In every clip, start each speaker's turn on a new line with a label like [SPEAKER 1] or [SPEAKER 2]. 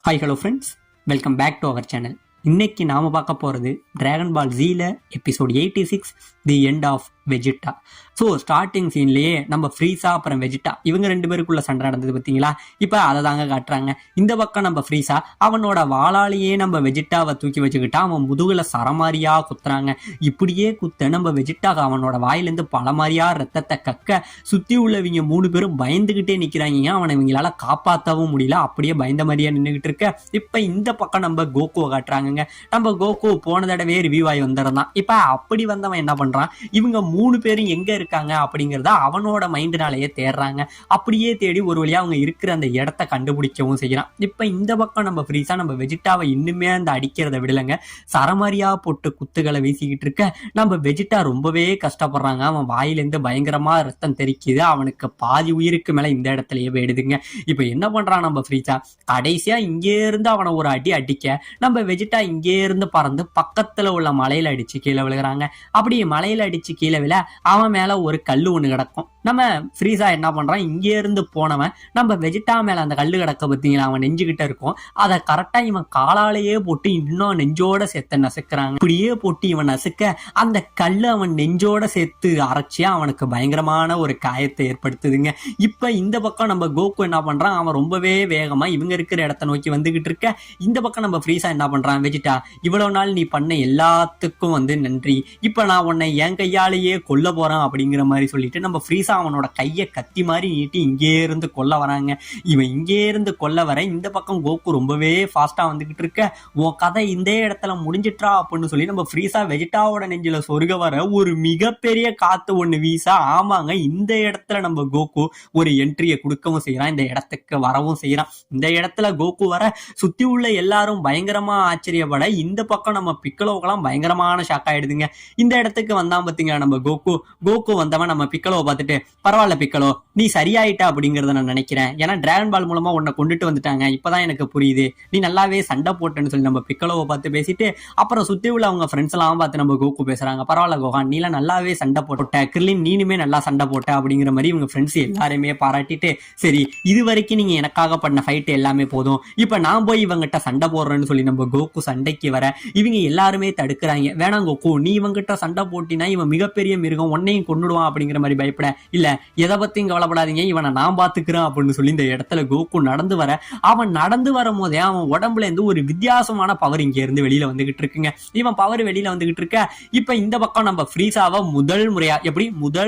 [SPEAKER 1] Hi hello friends, welcome back to our channel. இன்னைக்கு நாம பார்க்க போகிறது டிராகன் பால் ஜீல episode 86 the end of Vegeta. So starting சீன்லேயே நம்ம ஃப்ரீஸா அப்புறம் வெஜிட்டா இவங்க ரெண்டு பேருக்குள்ள சண்டை நடந்தது பார்த்தீங்களா. இப்போ அதை தாங்க காட்டுறாங்க. இந்த பக்கம் நம்ம ஃப்ரீஸா அவனோட வாளாலேயே நம்ம வெஜிட்டாவை தூக்கி வச்சுக்கிட்டா அவன் முதுகுல சரமாரியா குத்துறாங்க. இப்படியே குத்த நம்ம வெஜிட்டா அவனோட வாயிலேருந்து பலமாரியா ரத்தத்தை கக்க சுற்றி உள்ளவங்க 3 பேரும் பயந்துகிட்டே நிற்கிறாங்க. அவனை இவங்களால காப்பாற்றவும் முடியல, அப்படியே பயந்த மாதிரியா நின்றுகிட்டு இருக்க. இப்போ இந்த பக்கம் நம்ம கோகுவை காட்டுறாங்க. நம்ம கோகு போன தடவை ரிவ்யூ ஆகி வந்துருந்தான். இப்ப அப்படி வந்தவன் என்ன பண்றான், இவங்க 3 பேரும் எங்க இருக்காங்க அப்படிங்கறத அவனோட மைண்டினாலேயே தேடுறாங்க. அப்படியே தேடி ஒரு வழியா அவங்க இருக்கிற அந்த இடத்த கண்டுபிடிக்கவும் செய்யறான். இப்ப இந்த பக்கம் நம்ம ஃப்ரீஸா நம்ம வெஜிட்டாவை இன்னுமே அந்த அடிக்கிறத விடலைங்க, சரமாரியா போட்டு குத்துகளை வீசிக்கிட்டு இருக்க. நம்ம வெஜிட்டா ரொம்பவே கஷ்டப்படுறாங்க. அவன் வாயிலிருந்து பயங்கரமா ரத்தம் தெறிக்குது. அவனுக்கு பாதி உயிருக்கு மேல இந்த இடத்துலயே போயிடுதுங்க. இப்ப என்ன பண்றான் நம்ம ஃப்ரீஸா, கடைசியா இங்கே இருந்து அவனை ஒரு அடி அடிக்க நம்ம வெஜிட்டா இங்கே இருந்து பறந்து பக்கத்துல உள்ள மலையில அடிச்சு கீழே விழுகிறாங்க. அப்படி மலையில அடிச்சு கீழே விழ அவன் மேல ஒரு கல்லு ஒண்ணு கிடக்கும். நம்ம ஃப்ரீஸா என்ன பண்றான், இங்கே இருந்து போனவன் நம்ம வெஜிட்டா மேல அந்த கல்லு கிடக்க பார்த்தீங்களா, அவன் நெஞ்சுகிட்ட இருக்கும். அதை கரெக்டா இவன் காலாலேயே போட்டு இன்னும் நெஞ்சோட சேர்த்து நசுக்கிறாங்க. இப்படியே போட்டு இவன் நசுக்க அந்த கல்லு அவன் நெஞ்சோட சேர்த்து அரைச்சியா அவனுக்கு பயங்கரமான ஒரு காயத்தை ஏற்படுத்துதுங்க. இப்ப இந்த பக்கம் நம்ம கோகு என்ன பண்றான், அவன் ரொம்பவே வேகமா இவங்க இருக்கிற இடத்த நோக்கி வந்துகிட்டு இருக்க. இந்த பக்கம் நம்ம ஃப்ரீஸா என்ன பண்றான், வெஜிட்டா இவ்வளவு நாள் நீ பண்ண எல்லாத்துக்கும் நன்றி, இப்ப நான் உன்னை என் கையாலேயே கொல்ல போறேன் அப்படிங்கிற மாதிரி சொல்லிட்டு நம்ம ஃப்ரீஸா அவனோட கையை கத்தி மாதிரி நீட்டி இங்கே இருந்து கொல்ல வராங்க. இவன் இங்கே இருந்து கொல்ல வர இந்த பக்கம் கோகு ரொம்பவே ஃபாஸ்டா வந்துகிட்டு இருக்க. உன் கதை இந்த இடத்துல முடிஞ்சிட்டா அப்படின்னு சொல்லி நம்ம ஃப்ரீஸா வெஜிட்டாவோட நெஞ்சில சொருக வர ஒரு மிகப்பெரிய காத்து ஒண்ணு வீசா. ஆமாங்க, இந்த இடத்துல நம்ம கோகு ஒரு என்ட்ரியை கொடுக்கவும் செய்யறான், இந்த இடத்துக்கு வரவும் செய்யறான். இந்த இடத்துல கோகு வர சுத்தி உள்ள எல்லாரும் பயங்கரமா ஆச்சரியப்பட இந்த பக்கம் நம்ம பிக்கலோக்கெல்லாம் பயங்கரமான ஷாக் ஆயிடுதுங்க. இந்த இடத்துக்கு வந்தான் பாத்தீங்களா நம்ம கோகு வந்தவன் நம்ம பிக்கலோவை பார்த்துட்டு, பரவாயில்ல பிக்கலோ, நீ சரியாயிட்டா அப்படிங்கறத நான் நினைக்கிறேன். ஏன்னா டிராகன் பால் மூலமா உன்னை கொண்டுட்டு வந்துட்டாங்க, இப்பதான் எனக்கு புரியுது, நீ நல்லாவே சண்டை போட்டேன்னு சொல்லி நம்ம பிக்கலோவை பார்த்து பேசிட்டு அப்புறம் சுத்தி உள்ள அவங்க ஃப்ரெண்ட்ஸ் எல்லாம் பார்த்து நம்ம கோகு பேசுறாங்க. பரவாயில்ல கோகான், நீலாம் நல்லாவே சண்டை போட்ட, கிர்லின் நீனுமே நல்லா சண்டை போட்ட அப்படிங்கிற மாதிரி இவங்க ஃப்ரெண்ட்ஸ் எல்லாருமே பாராட்டிட்டு, சரி இது வரைக்கும் நீங்க எனக்காக பண்ண ஃபைட் எல்லாமே போதும், இப்ப நான் போய் இவங்கிட்ட சண்டை போடுறேன்னு சொல்லி நம்ம கோகு சண்டைக்கு வர இவங்க எல்லாருமே தடுக்கிறாங்க. வேணாம் கோகு, நீ இவங்கிட்ட சண்டை போட்டினா இவன் மிகப்பெரிய மிருகம், உன்னையும் கொண்டுடுவான் அப்படிங்கிற மாதிரி பயப்பட, இல்ல எதை பத்தியும் கவலைப்படாதீங்க, இவனை நான் பாத்துக்கிறேன் அப்படின்னு சொல்லி இந்த இடத்துல கோகு நடந்து வர, அவன் நடந்து வரும் போதே அவன் உடம்புல இருந்து ஒரு வித்தியாசமான பவர் இங்க இருந்து வெளியில வந்துகிட்டு இருக்குங்க. இவன் பவர் வெளியில வந்துகிட்டு இருக்க. இப்ப இந்த பக்கம் நம்ம ஃப்ரீஸாவை முதல்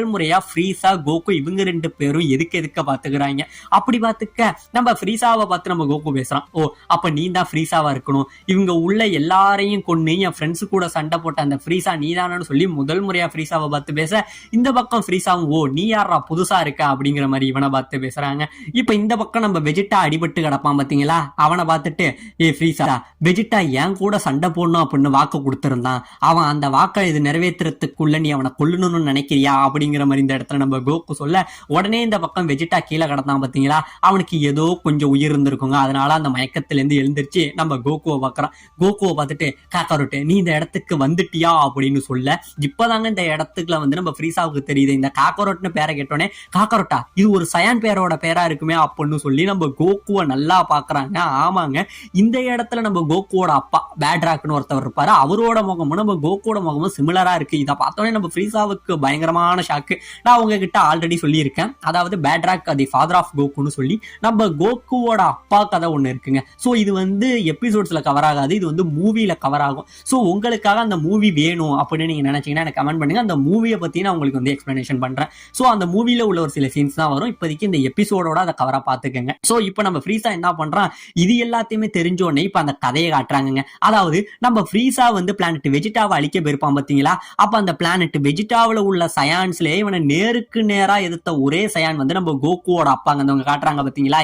[SPEAKER 1] முறையா ஃப்ரீஸா கோகு இவங்க 2 பேரும் எதுக்க பாத்துக்கிறாங்க. அப்படி பாத்துக்க நம்ம ஃப்ரீஸாவை பார்த்து நம்ம கோகு பேசுறான், ஓ அப்ப நீ தான் ஃப்ரீஸாவா இருக்கணும், இவங்க உள்ள எல்லாரையும் கொண்டு என் ஃப்ரெண்ட்ஸ் கூட சண்டை போட்ட அந்த ஃப்ரீஸா நீதானு சொல்லி முதல் முறையா ஃப்ரீஸாவை பார்த்து பேச, இந்த பக்கம் ஃப்ரீஸாவும் ஓ நீ யாரா புதுசா இருக்க அப்படிங்கிற மாதிரி இவனை பார்த்து பேசுறாங்க. இப்ப இந்த பக்கம் நம்ம வெஜிட்டா அடிபட்டு கிடப்பான் பாத்தீங்களா, அவனை பார்த்துட்டு, ஏ ஃப்ரீஸா, வெஜிட்டா என் கூட சண்டை போடணும் அப்படின்னு வாக்கு கொடுத்திருந்தான், அவன் அந்த வாக்கை இது நிறைவேற்றுறதுக்குள்ள நீ அவனை கொல்லணும்னு நினைக்கிறியா அப்படிங்கிற மாதிரி இந்த இடத்துல நம்ம கோகு சொல்ல, உடனே இந்த பக்கம் வெஜிட்டா கீழே கிடந்தான் பாத்தீங்களா, அவனுக்கு ஏதோ கொஞ்சம் உயிர் இருந்திருக்குங்க. அதனால அந்த மயக்கத்துல இருந்து எழுந்திருச்சு நம்ம கோகுவை பார்க்கறான். கோகுவை பார்த்துட்டு, காக்கரோட்டு நீ இந்த இடத்துக்கு வந்துட்டியா அப்படின்னு சொல்ல, இப்பதாங்க இந்த இடத்துக்குள்ள நம்ம ஃப்ரீஸாவுக்கு தெரியுது, இந்த காக்கரோட்னு பேரை கேட்டோன்னே, காக்கரோட்டா இது ஒரு சயான் பேரோட பேரா இருக்குமே அப்படின்னு சொல்லி நம்ம கோகுவை நல்லா பாக்குறாங்க. ஆமாங்க, இந்த இடத்துல நம்ம கோகுவோட அப்பா பேட்ராக்னு ஒருத்தவர் இருப்பாரு, அவரோட முகமும் நம்ம கோகுவோட முகமும் சிமிலரா இருக்கு. இதை பார்த்தோன்னே நம்ம ஃப்ரீஸாவுக்கு பயங்கரமான ஷாக்கு. நான் உங்ககிட்ட ஆல்ரெடி சொல்லியிருக்கேன், அதாவது பேட்ராக் தி ஃபாதர் ஆஃப் கோகுன்னு சொல்லி நம்ம கோகுவோட அப்பா கதை ஒண்ணு இருக்குங்க. சோ இது எபிசோட்ஸ்ல கவர் ஆகாது, இது மூவில கவர் ஆகும். சோ உங்களுக்காக அந்த மூவி வேணும் அப்படின்னு நீங்க நினைச்சீங்கன்னா எனக்கு கமெண்ட் பண்ணுங்க, அந்த மூவியை பத்தி நான் உங்களுக்கு எக்ஸ்பிளனேஷன் பண்றேன். சோ அந்த மூவில உள்ள ஒரு சில சீன்ஸ் தான் வரும், இப்போதைக்கு இந்த எபிசோடோட அதை கவரா பாத்துக்கங்க. சோ இப்போ நம்ம ஃப்ரீஸா என்ன பண்றான், இது எல்லாத்தையுமே தெரிஞ்சோடனே இப்ப அந்த கதையை காட்டுறாங்க. அதாவது நம்ம ஃப்ரீஸா பிளானட் வெஜிட்டாவை அழிக்க போயிருப்பான் பாத்தீங்களா, அப்ப அந்த பிளானட் வெஜிட்டாவில உள்ள சயான்ஸ்ல இவனை நேருக்கு நேரா எதிர்த்த ஒரே சயான் நம்ம கோகுவோட அப்பாங்க காட்டுறாங்க பாத்தீங்களா,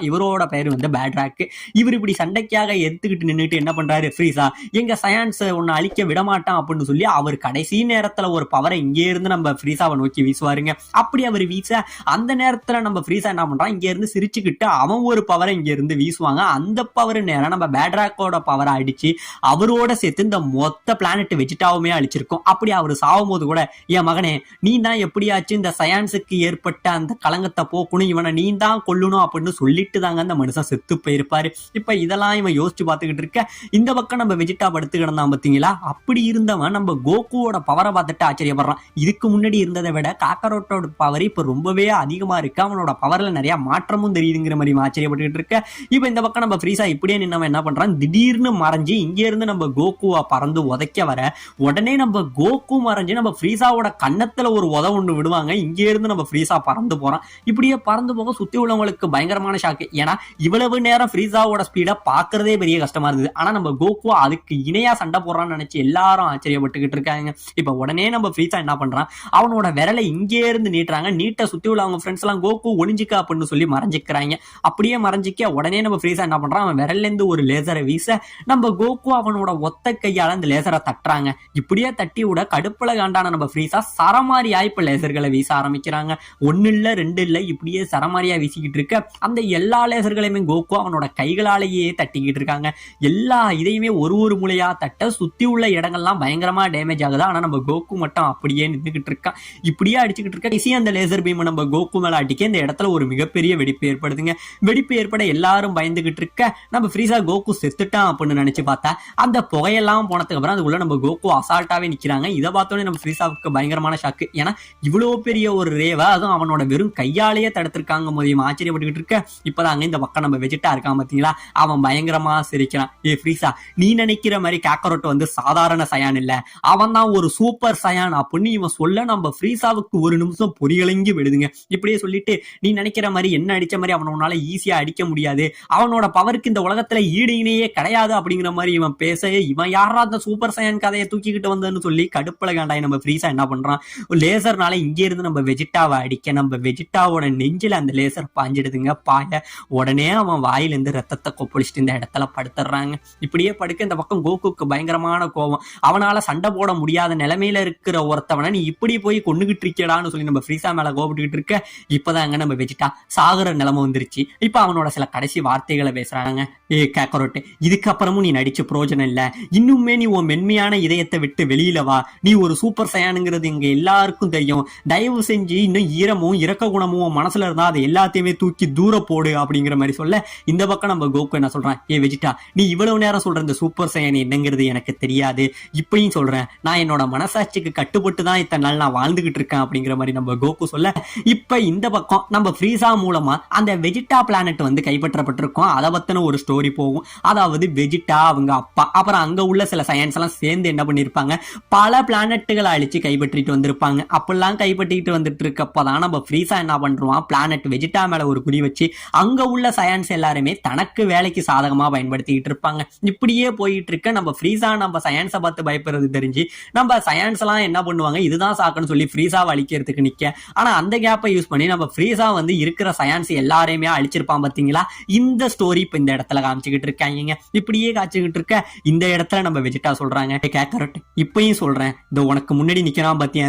[SPEAKER 1] இவரோட பேரு பேட்ராக். இவர் இப்படி சண்டைக்காக எடுத்துக்கிட்டு நின்றுட்டு என்ன பண்றாரு, ஃப்ரீஸா எங்க சயான்ஸ் ஒன்னு அழிக்க விடமாட்டான் அப்படின்னு சொல்லி அவர் கடைசி நேரத்துல ஒரு பவரை இங்கே இருந்து நம்ம ஃப்ரீசாவை நோக்கி வீசுவாருங்க. அப்படி அவர் வீச அந்த நேரத்துல நம்ம ஃப்ரீசா என்ன பண்றான், இங்க இருந்து சிரிச்சுக்கிட்டு அவன் ஒரு பவரை இங்க இருந்து வீசுவாங்க. அந்த பவர் நேரம் நம்ம பேட்ராக்கோட பவரை அடிச்சு அவரோட சேர்த்து இந்த மொத்த பிளானட் வெஜிடாவுமே அழிச்சிருக்கும். அப்படி அவர் சாவும் போது கூட, என் மகனே நீ தான் எப்படியாச்சும் இந்த சயான்ஸுக்கு ஏற்பட்ட அந்த களங்கத்தை போக்கணும், இவனை நீ தான் கொல்லணும் அப்படின்னு சொல்லிட்டு தாங்க அந்த மனுஷன் செத்து போயிருப்பாரு. இப்ப இதெல்லாம் இவன் யோசிச்சு பார்த்துக்கிட்டு இருக்க, இந்த பக்கம் நம்ம வெஜிடா படுத்து கிடந்தான் பாத்தீங்களா, அப்படி இருந்தவன் நம்ம கோகுவோட பவரை பார்த்துட்டு ஆச்சரியப்படுறான். இதுக்கு முன்னாடி இருந்ததை விட காக்கரோட்டோட பவர் இப்ப ரொம்பவே அதிகமா இருக்கு, அவனோட பவர்ல நிறைய மாற்றமும் தெரியுதுங்கிற மாதிரி ஆச்சரியப்பட்டுக்கிட்டு இருக்க. இப்ப இந்த பக்கம் நம்ம ஃப்ரீசா இப்படியே நின்னவன் என்ன பண்றான், திடீர்னு மறைஞ்சு இங்க இருந்து நம்ம கோகுவா பறந்து உதைக்க வர, உடனே நம்ம கோகு மறைஞ்சு நம்ம ஃப்ரீசாவோட கன்னத்துல ஒரு ஒன்று விடுவாங்க. இங்க இருந்து நம்ம ஃப்ரீசா பறந்து போறான். இப்படியே பறந்து போக சுத்தி உள்ளவங்களுக்கு பயங்கரமான ஷாக்கு. ஏன்னா இவ்வளவு நேரம் ஃப்ரீசாவோட ஸ்பீட பாக்குறதே பெரிய கஷ்டமா இருந்தது. ஆனா நம்ம கோகு அதுக்கு இணையா சண்டை போடுறான்னு நினைச்சு எல்லாரும் ஆச்சரியப்பட்டுக்கிட்டு இருக்காங்க. இப்ப உடனே நம்ம ஃப்ரீசா என்ன பண்றான், அவனோட விரலை இங்கே இருந்து நீட்டுறாங்க. நீட்ட சுத்தி உள்ள அவங்க ஃப்ரெண்ட்ஸ் எல்லாம் கோகு ஒளிஞ்சிக்க அப்படின்னு சொல்லி மறைஞ்சிக்கிறாங்க. அப்படியே மறைஞ்சிக்க உடனே நம்ம ஃப்ரீசா என்ன பண்றான், அவன் விரல்ல இருந்து ஒரு லேசரை வீச நம்ம கோகு அவனோட ஒத்த கையால அந்த லேசரை தட்டுறாங்க. இப்படியே தட்டி விட கடுப்புல காண்டான நம்ம ஃப்ரீசா சரமாரியா இப்ப லேசர்களை வீச ஆரம்பிக்கிறாங்க. ஒன்னு இல்ல ரெண்டு இல்ல, இப்படியே சரமாரியா வீசிக்கிட்டு இருக்க அந்த எல்லா லேசர்களையுமே கோகு அவனோட கைகளாலேயே தட்டிக்கிட்டு இருக்காங்க. எல்லா இதையுமே ஒரு மூலையா தட்ட சுத்தி உள்ள இடங்கள்லாம் பயங்கரமா டேமேஜ் ஆகுது. ஆனா நம்ம கோகு மட்டும் அப்படியே நின்றுகிட்டு இருக்கான். இப்படியே அடிச்சுக்கிட்டு இருக்க அந்த லேசர் பீம் நம்ம கோகு மேல அடிக்க இந்த இடத்துல ஒரு மிகப்பெரிய வெடிப்பு ஏற்படுதுங்க. வெடிப்பு ஏற்பட எல்லாரும் பயந்துகிட்டு இருக்க நம்ம ஃப்ரீசா கோகு செத்துட்டான் அப்படின்னு நினைச்சு பார்த்தா அந்த புகையெல்லாம் போனதுக்கு அப்புறம் அதுக்குள்ள நம்ம கோகு அசால்ட்டாவே நிக்கிறாங்க. இதை பார்த்தோன்னே நம்ம ஃப்ரீசாவுக்கு பயங்கரமான ஷாக்கு. ஏன்னா இவ்வளவு பெரிய ஒரு ரேவா அதுவும் அவனோட வெறும் கையாலேயே தடுத்திருக்காங்க போதையும் ஆச்சரியப்பட்டுக்கிட்டு இருக்க. இப்பதாங்க இந்த பக்கம் நம்ம வெஜிட்டா இருக்கான் பாத்தீங்களா, அவன் பயங்கரமா சிரிக்கிறான். ஏ ஃப்ரீசா, நீ நினைக்கிற மாதிரி காக்கரோட் வந்து சாதாரண சயான் இல்ல, அவன் தான் ஒரு சூப்பர் சயான் அப்படின்னு இவன் சொல்ல நம்ம ஃப்ரீசாவுக்கு ஒரு நிமிஷம் பொறிகளங்கி விடுதுங்க. இப்படியே சொல்லிட்டு, நீ நினைக்கிற மாதிரி என்ன அடிச்ச மாதிரி அவனால ஈஸியா அடிக்க முடியாது, அவனோட பவருக்கு இந்த உலகத்துல ஈடு இணையே கிடையாது அப்படிங்கிற மாதிரி இவன் பேச, இவன் யாரா அந்த சூப்பர் சயான் கதையை தூக்கிக்கிட்டு வந்தன்னு சொல்லி கடுப்புல காண்டாய் நம்ம ஃப்ரீசா என்ன பண்றான், லேசர்னால இங்கே இருந்து நம்ம வெஜிட்டாவை அடிக்க நம்ம வெஜிட்டாவோட நெஞ்சில அந்த லேசர் பாஞ்சிடுதுங்க. பாய உடனே அவன் வாயிலிருந்து ரத்தத்தை கொப்பளிச்சுட்டு இந்த இடத்துல படுத்துறாங்க. இப்படியே படுக்க இந்த பக்கம் கோகுக்கு பயங்கரமான கோபம். அவனால சண்டை போட முடியாத நிலைமையில இருக்கிற ஒருத்தவனை நீ இப்படி போய் கொண்டுகிட்டு இருக்கடான்னு சொல்லி நம்ம ஃப்ரீசா மேல கோபிட்டுக்கிட்டு இருக்க. இப்பதாங்க நம்ம வெஜிட்டா சாகுற நிலைமை வந்துருச்சு. இப்ப அவனோட சில கடைசி வார்த்தைகளை பேசுறாங்க. ஏ காக்கரோட்டு, இதுக்கப்புறமும் நீ நடிச்ச பிரயோஜனம் இல்ல, இன்னுமே நீ உன் மென்மையான இதயத்தை விட்டு வெளியில வா, நீ ஒரு சூப்பர் சயானுங்கிறது இங்க எல்லாருக்கும் தெரியும், தயவு செஞ்சு இன்னும் ஈரமும் இறக்க குணமும் மனசுல இருந்தா அதை எல்லாத்தையுமே தூக்கி தூர போடு அப்படிங்கிற மாதிரி சொல்ல, இந்த பக்கம் நம்ம கோகு என்ன சொல்றான், ஏ வெஜிட்டா, நீ இவ்வளவு நேரம் சொல்ற இந்த சூப்பர் சயான் என்னங்கிறது எனக்கு தெரியாது, இப்பயும் சொல்றேன், நான் என்னோட மனசாட்சிக்கு கட்டுப்பட்டு தான் இத்தனை நாள் நான் வாழ்ந்துகிட்டு இருக்கேன் அப்படிங்கிற மாதிரி நம்ம கோகு சொல்ல, இப்ப இந்த பக்கம் நம்ம ஃப்ரீசா மூலமா அந்த வெஜிட்டா பிளானட் வந்து கைப்பற்றப்பட்டிருக்கோம். அதை பத்தின ஒரு ஸ்டோரி போகும். அதாவது வெஜிட்டா அவங்க அப்பா அப்புறம் அங்க உள்ள சில சயின்ஸ் எல்லாம் சேர்ந்து என்ன பண்ணிருப்பாங்க, பல பிளானட்டுகளை அழிச்சு கைப்பற்றிட்டு வந்திருப்பாங்க. அப்பெல்லாம் கைப்பற்றிட்டு வந்துட்டு இருக்கப்பதான் நம்ம ஃப்ரீசா என்ன பண்றான், பிளானட் வெஜிட்டா மேல ஒரு குறி வச்சு அங்க உள்ள சயின்ஸ் எல்லாருமே தனக்கு வேலைக்கு சாதகமா பயன்படுத்திட்டு இருப்பாங்க. இப்படியே போயிட்டு இருக்க நம்ம ஃப்ரீசா நம்ம சயின்ஸை பார்த்து பயப்படுறது தெரிஞ்சு நம்ம சயின்ஸ் எல்லாம் என்ன பண்ணுவாங்க, இதுதான் சாக்குன்னு சொல்லி ஃப்ரீசாவை அழிக்கிறதுக்கு நிக்க. ஆனா அந்த கேப்பை யூஸ் பண்ணி நம்ம ஃப்ரீசா வந்து இருக்கிற சயின்ஸ் எல்லாரையுமே அழிச்சிருப்பான் பாத்தீங்களா. இந்த ஸ்டோரி இப்ப இந்த இடத்துல காமிச்சுக்கிட்டு இருக்காங்க. இப்படியே காமிச்சுக்கிட்டு இருக்க இந்த இடத்துல நம்ம வெஜிட்டா சொல்றாங்க, கேக்கரட் இப்பயும் சொல்றேன், இந்த உனக்கு முன்னாடி நிக்கிறான் பாத்தியா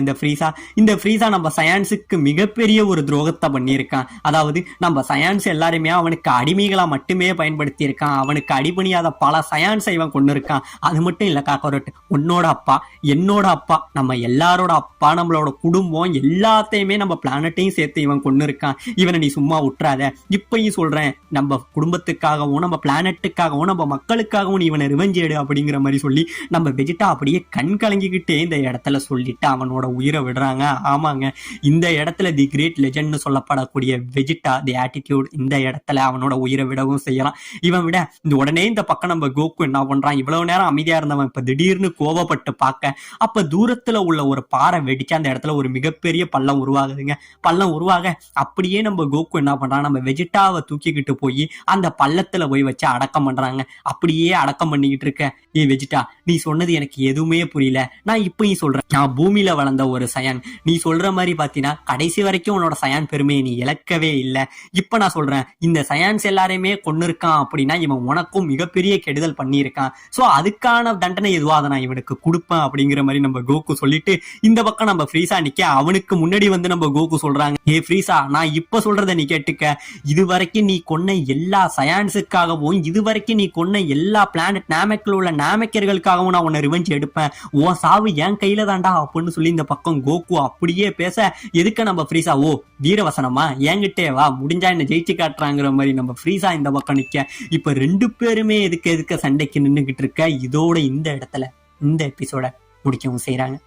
[SPEAKER 1] இந்த ஃப்ரீசா நம்ம சயின்ஸுக்கு மிகப்பெரிய ஒரு துரோகத்தை பண்ணியிருக்கான். அதாவது நம்ம சயின்ஸ் எல்லாருமே அவனுக்கு அடிமைகளா மட்டுமே பயன்படுத்தி இருக்கான். அவனுக்கு அடிபணியாத பல சயின்ஸை இவன் கொண்டு இருக்கான். அது மட்டும் இல்ல காக்கரோட், உன்னோட அப்பா என்னோட அப்பா நம்ம எல்லாரோட அப்பா நம்மளோட குடும்பம் எல்லாத்தையுமே நம்ம பிளானட்டையும் சேர்த்து இவன் கொண்டு இருக்கான். இவனை நீ சும்மா விட்டுறாத. இப்பயும் சொல்றேன், நம்ம குடும்பத்துக்காகவும் நம்ம பிளானட்டுக்காகவும் நம்ம மக்களுக்காகவும் நீ இவனை ரிவெஞ்ச் எடு அப்படிங்கிற மாதிரி சொல்லி நம்ம வெஜிட்டா அப்படியே கண் கலங்கிக்கிட்டே இந்த இடத்துல சொல்லிட்டு அவனோட உயிரை விடுறாங்க. ஆமாங்க, இந்த இடத்துல தி கிரேட் லெஜெண்ட்னு சொல்லப்படக்கூடிய வெஜிட்டா தி ஆட்டிடியூட் இந்த இடத்துல அவனோட உயிரை விடவும் செய்யலாம். இவன் விட இந்த உடனே இந்த பக்கம் நம்ம கோகு என்ன பண்றான், இவ்வளவு நேரம் அமைதியா இருந்தவன் இப்ப திடீர்னு கோவப்பட்டு பார்க்க அப்ப தூரத்துல உள்ள ஒரு பாறை வெடிச்சு அந்த இடத்துல ஒரு மிகப்பெரிய பள்ளம் உருவாகுதுங்க. பள்ளம் உருவாக அப்படியே நம்ம கோகு என்ன பண்றான், நம்ம வெஜிட்டாவை தூக்கிக்கிட்டு போய் அந்த பள்ளத்துல போய் வச்சு அடக்கம் பண்றாங்க. அப்படியே அடக்கம் பண்ணிக்கிட்டு இருக்க, ஏ வெஜிட்டா, நீ சொன்னது எனக்கு எதுவுமே புரியல, நான் இப்பயும் சொல்றேன், நான் பூமியில வளர்ந்த ஒரு சயான், நீ சொல்ற மாதிரி பாத்தீங்கன்னா கடைசி வரைக்கும் உன்னோட சயான் பெருமையை நீ இழக்கவே இல்லை. இப்ப நான் சொல்றேன், இந்த சயான்ஸ் எல்லாரையுமே கொண்டு இருக்கான் அப்படின்னா இவன் உனக்கும் மிகப்பெரிய கெடுதல் பண்ணியிருக்கான். சோ அதுக்கான தண்டனை எதுவோ அதை நான் இவனுக்கு கொடுப்பேன் அப்படிங்கிற மாதிரி நம்ம கோகு சொல்லிட்டு இந்த பக்கம் நம்ம நம்ம ஃப்ரீசா நிக்க அவனுக்கு முன்னாடி வந்து நம்ம கோகு சொல்றாங்க, ஏ ஃப்ரீசா நான் இப்ப சொல்றத நீ கேட்டுக்க, இதுவரைக்கும் நீ கொன்ன எல்லா சயான்ஸுக்காகவும் இதுவரைக்கும் நீ கொன்ன எல்லா பிளானட் நாமெக்ல உள்ள நாமெக்கர்களுக்காகவும் நான் உன்னை ரிவெஞ்ச் எடுப்பேன், உன் சாவு என் கையில தாண்டா அப்படின்னு சொல்லி இந்த பக்கம் கோகு அப்படியே பேச, எதுக்க நம்ம ஃப்ரீசா ஓ வீரவசனமா என்கிட்டே வா முடிஞ்சா என்ன ஜெயிச்சு காட்டுறாங்கிற மாதிரி நம்ம ஃப்ரீசா இந்த பக்கம் நிக்க. இப்ப 2 பேருமே எதுக்க சண்டைக்கு நின்னுகிட்டு இருக்க. இதோட இந்த இடத்துல இந்த எபிசோட முடிக்கவும் செய்யறாங்க.